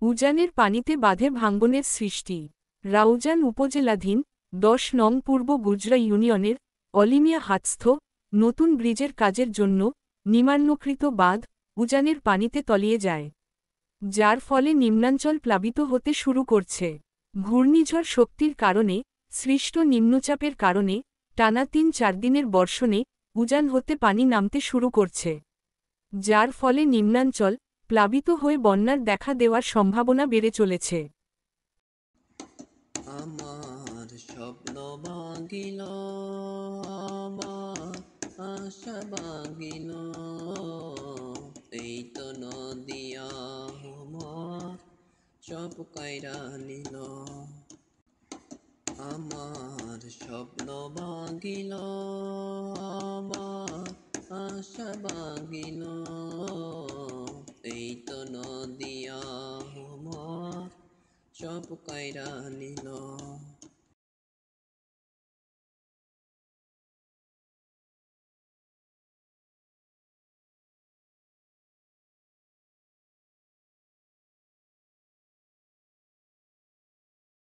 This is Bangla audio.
উজানের পানিতে বাঁধে ভাঙ্গনের সৃষ্টি। রাউজান উপজেলাধীন ১০ নং পূর্ব গুজরা ইউনিয়নের অলিমিয়া হাতস্থ নতুন ব্রিজের কাজের জন্য নির্মাণকৃত বাঁধ উজানের পানিতে তলিয়ে যায়, যার ফলে নিম্নাঞ্চল প্লাবিত হতে শুরু করছে। ঘূর্ণিঝড় শক্তির কারণে সৃষ্ট নিম্নচাপের কারণে টানা ৩-৪ দিনের বর্ষণে উজান হতে পানি নামতে শুরু করছে, যার ফলে নিম্নাঞ্চল প্লাবিত হয়ে বন্যার দেখা দেওয়ার সম্ভাবনা বেড়ে চলেছে। আমার স্বপ্ন ভাঙিল, আমার আশা ভাঙিল, এই তো নদী আমার সব কাইরা নিল। আমার স্বপ্ন ভাঙিল, আমার আশা ভাঙিল, এই তো নদী আমার সব কাইরা নিল।